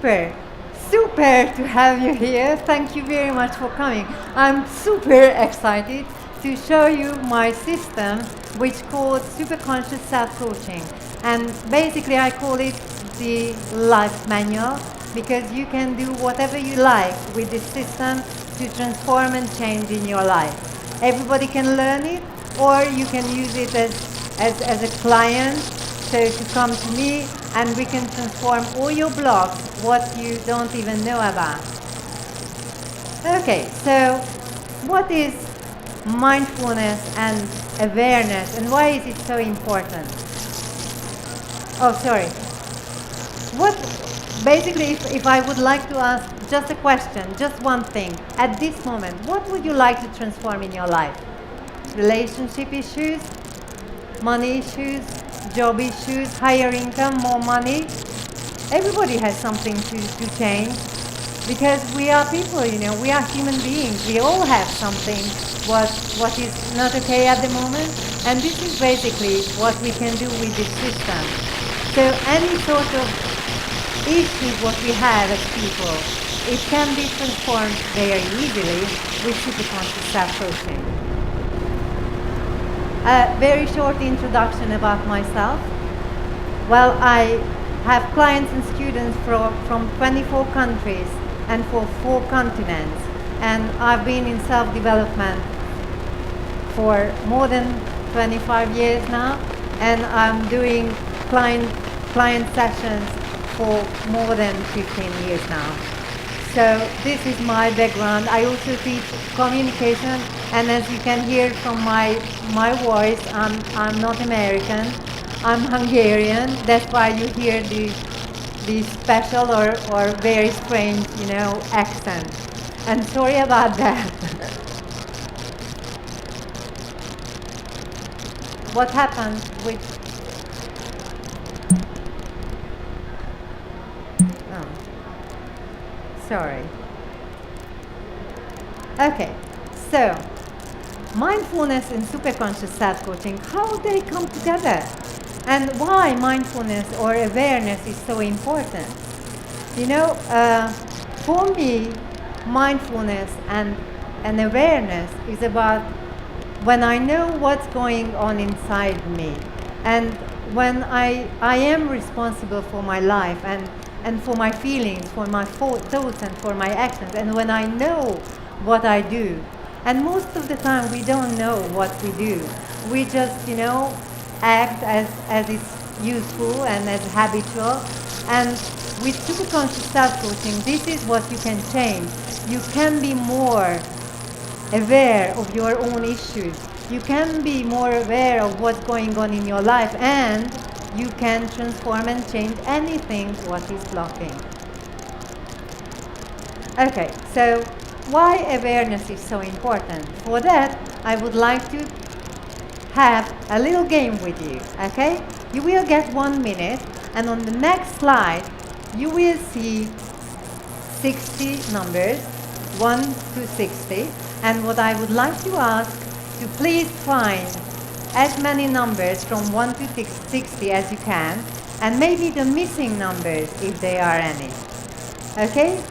super to have you here. Thank you very much for coming. I'm super excited to show you my system, which called SuperConscious Self-Coaching. And basically I call it the life manual, because you can do whatever you like with this system to transform and change in your life. Everybody can learn it, or you can use it as a client, so to come to me and we can transform all your blocks, what you don't even know about. Okay, so what is mindfulness and awareness, and why is it so important? Oh, sorry. Basically, if I would like to ask just a question, just one thing, at this moment, what would you like to transform in your life? Relationship issues, money issues, job issues, higher income, more money? Everybody has something to change, because we are people, we are human beings. We all have something what is not okay at the moment, and this is basically what we can do with this system. So any sort of issues what we have as people, it can be transformed very easily with SuperConscious Self-Coaching. A very short introduction about myself. Well, I have clients and students from 24 countries and for 4 continents, and I've been in self-development for more than 25 years now, and I'm doing client sessions for more than 15 years now. So this is my background. I also teach communication, and as you can hear from my voice, I'm not American. I'm Hungarian. That's why you hear the special or very strange, accent. And sorry about that. What happened with... Oh, sorry. Okay, so mindfulness and superconscious self-coaching, how they come together, and why mindfulness or awareness is so important. For me, mindfulness and awareness is about when I know what's going on inside me, and when I am responsible for my life and for my feelings, for my thoughts and for my actions, and when I know what I do. And most of the time we don't know what we do. We just, act as it's useful and as habitual. And with SuperConscious Self-Coaching, this is what you can change. You can be more aware of your own issues. You can be more aware of what's going on in your life, and you can transform and change anything what is blocking. Okay, so why awareness is so important? For that, I would like to have a little game with you, okay? You will get 1 minute, and on the next slide, you will see 60 numbers, 1 to 60. And what I would like to ask, to please find as many numbers from 1 to 60 as you can, and maybe the missing numbers if there are any. Okay?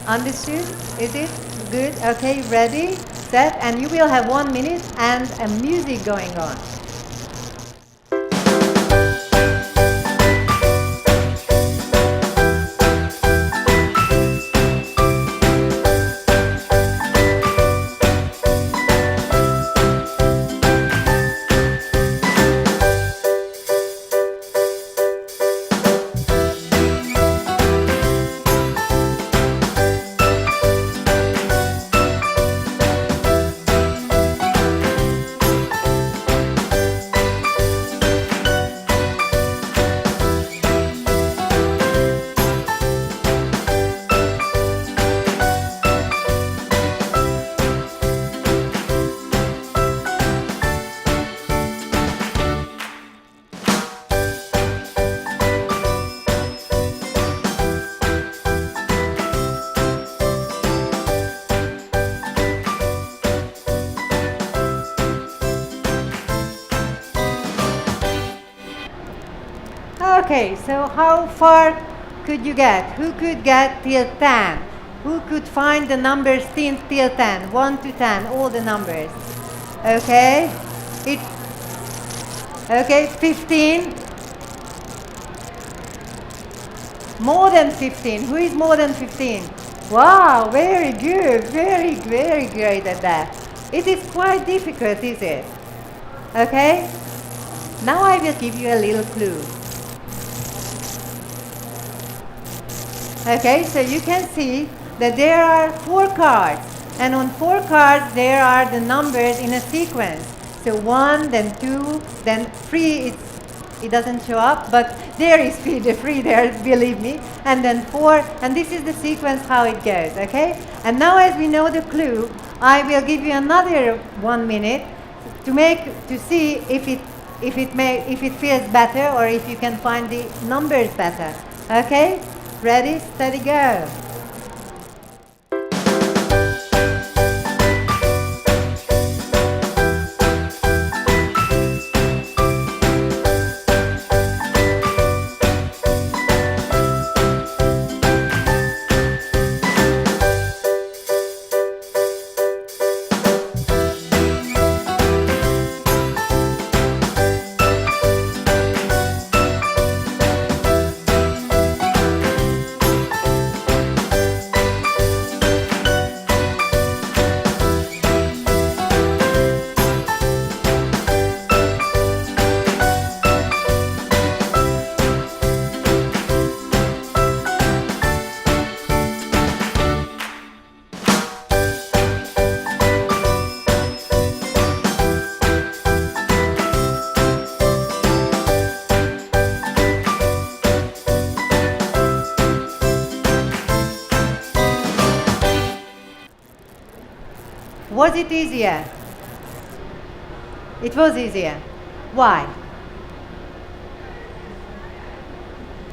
Understood? Is it good? Okay, ready, set, and you will have 1 minute and a music going on. Okay, so how far could you get? Who could get till 10? Who could find the numbers till 10? 1 to 10, all the numbers. Okay? Okay, 15. More than 15. Who is more than 15? Wow, very good. Very, very great at that. It is quite difficult, is it? Okay? Now I will give you a little clue. Okay, so you can see that there are 4 cards, and on 4 cards there are the numbers in a sequence. So 1, then 2, then 3, it doesn't show up, but there is the 3 there, believe me, and then 4, and this is the sequence how it goes, okay? And now as we know the clue, I will give you another 1 minute to see if it feels better or if you can find the numbers better, okay? Ready, steady, go. Was it easier? It was easier. Why?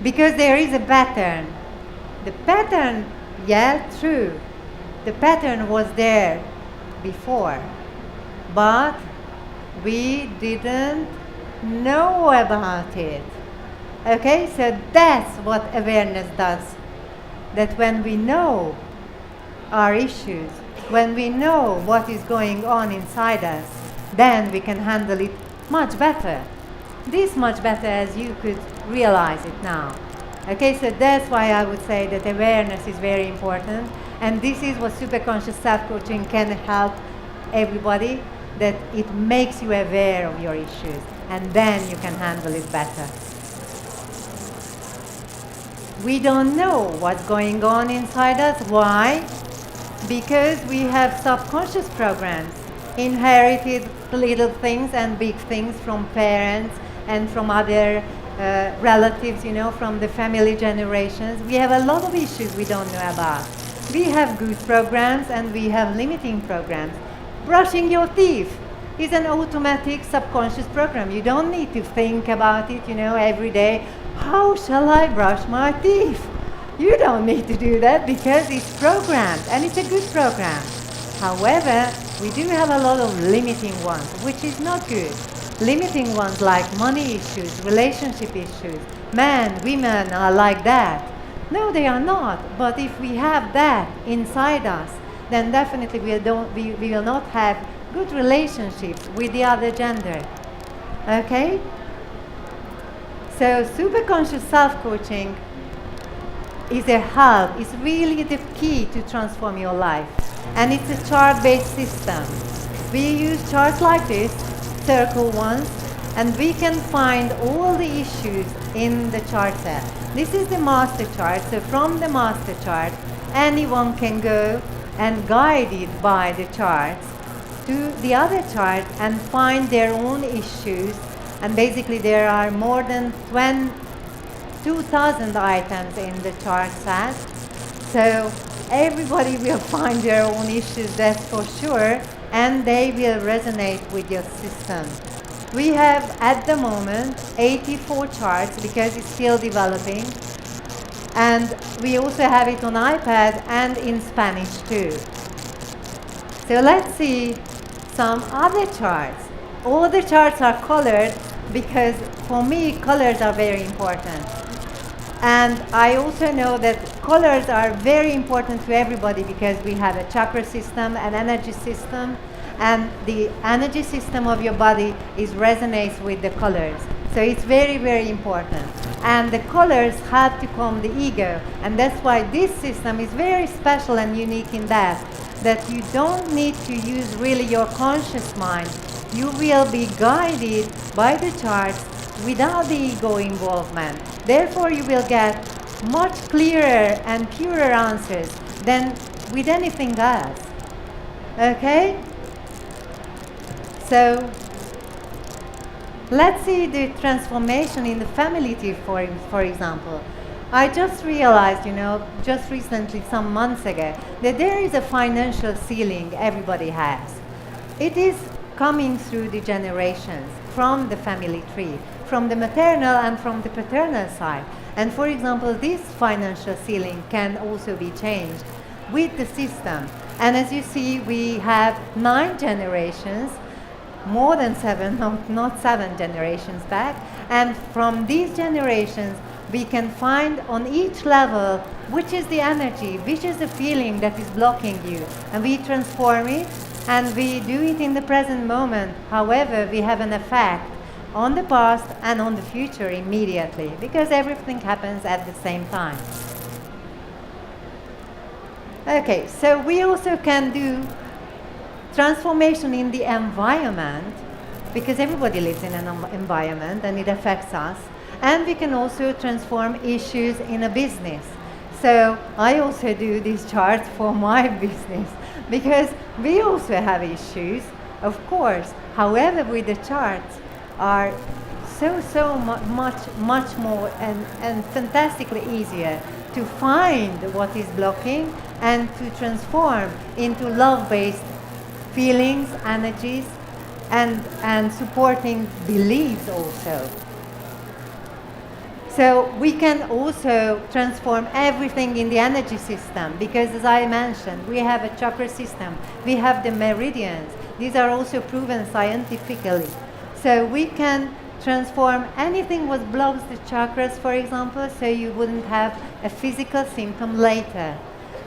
Because there is a pattern. The pattern, yeah, true. The pattern was there before, but we didn't know about it. Okay, so that's what awareness does. That when we know our issues, when we know what is going on inside us, then we can handle it much better. This much better as you could realize it now. Okay, so that's why I would say that awareness is very important, and this is what SuperConscious Self-Coaching can help everybody, that it makes you aware of your issues, and then you can handle it better. We don't know what's going on inside us. Why? Because we have subconscious programs, inherited little things and big things from parents and from other relatives, from the family generations. We have a lot of issues we don't know about. We have good programs and we have limiting programs. Brushing your teeth is an automatic subconscious program. You don't need to think about it, every day. How shall I brush my teeth? You don't need to do that because it's programmed, and it's a good program. However, we do have a lot of limiting ones, which is not good. Limiting ones like money issues, relationship issues. Men, women are like that. No, they are not. But if we have that inside us, then definitely we will not have good relationships with the other gender. Okay? So SuperConscious Self-Coaching is a help. It's really the key to transform your life. And it's a chart-based system. We use charts like this, circle ones, and we can find all the issues in the chart set. This is the master chart, so from the master chart, anyone can go and guided by the charts to the other chart and find their own issues. And basically there are more than 2,000 items in the chart set. So everybody will find their own issues, that's for sure, and they will resonate with your system. We have at the moment 84 charts because it's still developing, and we also have it on iPad and in Spanish too. So let's see some other charts. All the charts are colored because for me colors are very important. And I also know that colors are very important to everybody because we have a chakra system, an energy system, and the energy system of your body resonates with the colors. So it's very, very important. And the colors help to calm the ego. And that's why this system is very special and unique in that you don't need to use really your conscious mind. You will be guided by the charts without the ego involvement. Therefore, you will get much clearer and purer answers than with anything else. Okay? So, let's see the transformation in the family tree, for example. I just realized, just recently, some months ago, that there is a financial ceiling everybody has. It is coming through the generations from the family tree, from the maternal and from the paternal side. And for example, this financial ceiling can also be changed with the system. And as you see, we have 9 generations, more than 7, not 7 generations back. And from these generations, we can find on each level which is the energy, which is the feeling that is blocking you. And we transform it, and we do it in the present moment. However, we have an effect on the past and on the future immediately, because everything happens at the same time. Okay, so we also can do transformation in the environment, because everybody lives in an environment and it affects us. And we can also transform issues in a business. So I also do these charts for my business, because we also have issues, of course. However, with the charts are so much more and fantastically easier to find what is blocking and to transform into love-based feelings, energies, and supporting beliefs also. So we can also transform everything in the energy system, because as I mentioned, we have a chakra system, we have the meridians. These are also proven scientifically. So we can transform anything what blocks the chakras, for example, so you wouldn't have a physical symptom later.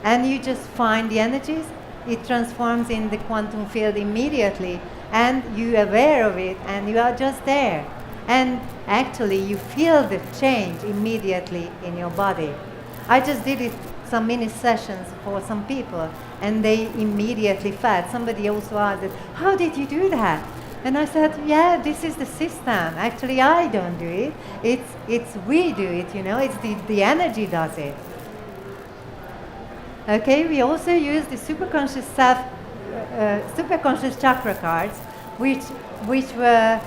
And you just find the energies, it transforms in the quantum field immediately, and you're aware of it, and you are just there. And actually, you feel the change immediately in your body. I just did it some mini sessions for some people, and they immediately felt. Somebody also asked, how did you do that? And I said, yeah, this is the system. Actually, I don't do it. It's we do it, It's the energy does it. Okay, we also use the SuperConscious chakra cards, which were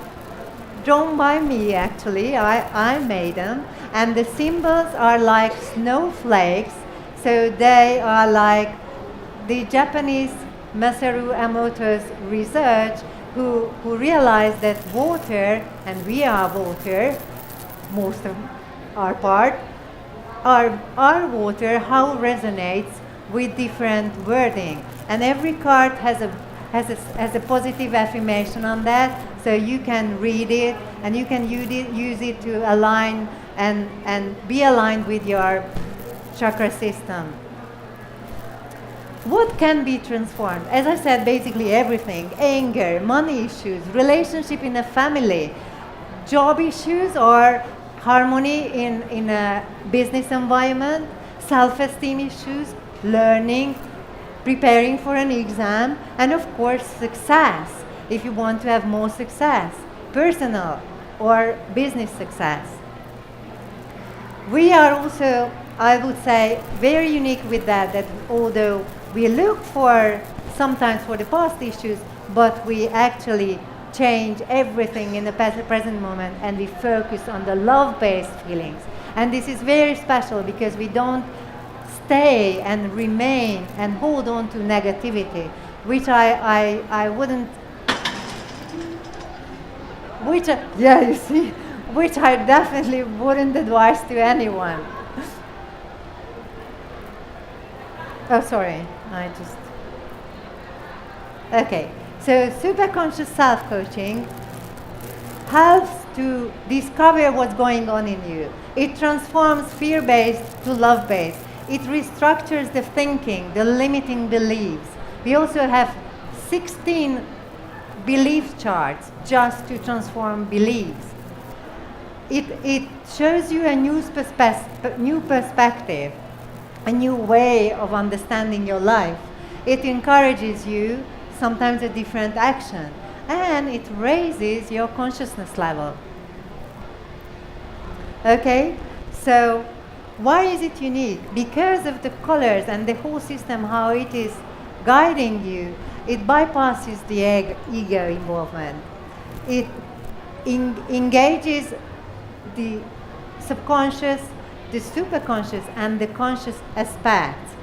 drawn by me, actually. I made them. And the symbols are like snowflakes. So they are like the Japanese Masaru Emoto's research, who realized that water, and we are water, most of our part, our water, how resonates with different wording. And every card has a positive affirmation on that, so you can read it and you can use it to align and be aligned with your chakra system. What can be transformed? As I said, basically everything. Anger, money issues, relationship in a family, job issues or harmony in a business environment, self-esteem issues, learning, preparing for an exam, and of course success, if you want to have more success, personal or business success. We are also, I would say, very unique with that although we look sometimes for the past issues, but we actually change everything in the present moment, and we focus on the love-based feelings. And this is very special because we don't stay and remain and hold on to negativity, which I wouldn't, which I definitely wouldn't advise to anyone. Oh, sorry, okay. So SuperConscious Self-Coaching helps to discover what's going on in you. It transforms fear-based to love-based. It restructures the thinking, the limiting beliefs. We also have 16 belief charts just to transform beliefs. It shows you a new perspective, a new way of understanding your life. It encourages you sometimes a different action, and it raises your consciousness level. Okay, so why is it unique? Because of the colors and the whole system, how it is guiding you. It bypasses the ego involvement. It engages the subconscious, the superconscious, and the conscious aspects.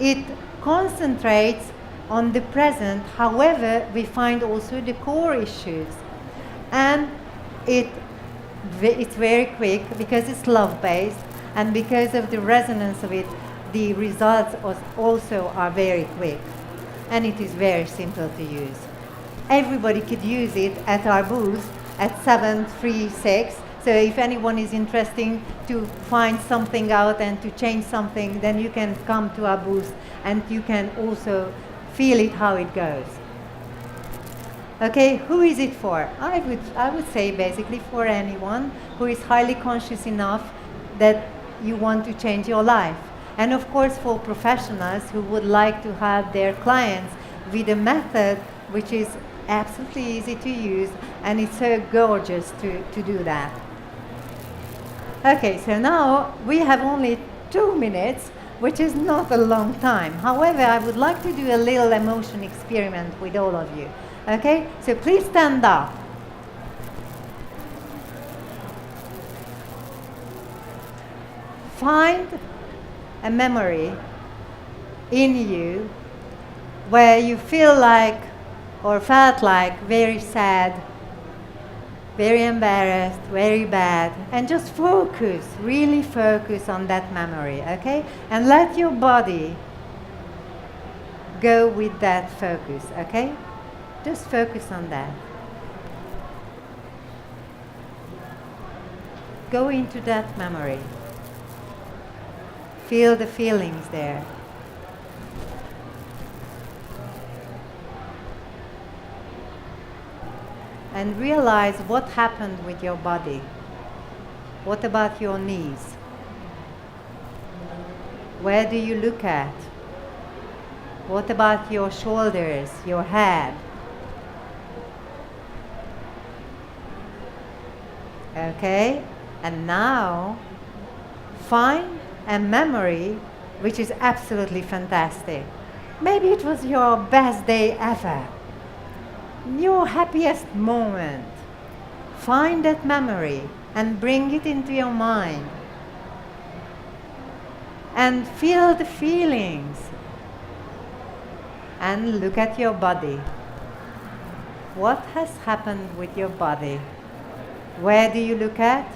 It concentrates on the present, however, we find also the core issues. And it's very quick because it's love-based, and because of the resonance of it, the results also are very quick. And it is very simple to use. Everybody could use it at our booth at 736. So if anyone is interested to find something out and to change something, then you can come to our booth and you can also feel it how it goes. Okay, who is it for? I would say basically for anyone who is highly conscious enough that you want to change your life. And of course for professionals who would like to have their clients with a method which is absolutely easy to use, and it's so gorgeous to do that. Okay, so now we have only 2 minutes, which is not a long time. However, I would like to do a little emotion experiment with all of you. Okay, so please stand up. Find a memory in you where you feel like or felt like very sad, very embarrassed, very bad, and just focus, really focus on that memory, okay? And let your body go with that focus, okay? Just focus on that. Go into that memory. Feel the feelings there. And realize what happened with your body. What about your knees? Where do you look at? What about your shoulders, your head? Okay, and now find a memory which is absolutely fantastic. Maybe it was your best day ever. Your happiest moment. Find that memory and bring it into your mind. And feel the feelings. And look at your body. What has happened with your body? Where do you look at?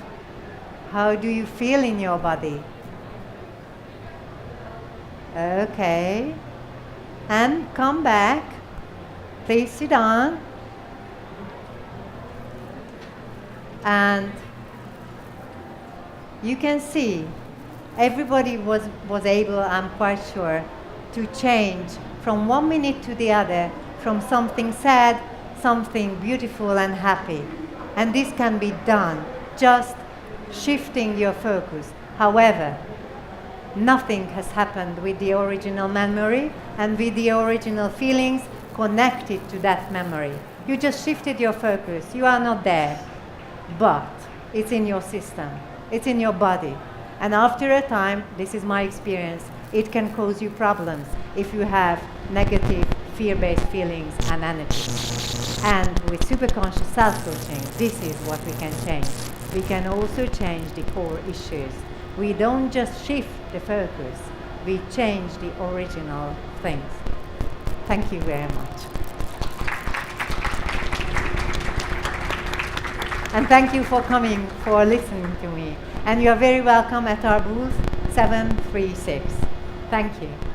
How do you feel in your body? Okay. And come back. Please sit down. And you can see everybody was able, I'm quite sure, to change from 1 minute to the other, from something sad, something beautiful and happy. And this can be done just shifting your focus. However, nothing has happened with the original memory and with the original feelings connected to that memory. You just shifted your focus. You are not there, but it's in your system. It's in your body. And after a time, this is my experience, it can cause you problems if you have negative fear-based feelings and energy. And with SuperConscious Self-Coaching, this is what we can change. We can also change the core issues. We don't just shift the focus, we change the original things. Thank you very much. And thank you for coming, for listening to me. And you are very welcome at our booth 736. Thank you.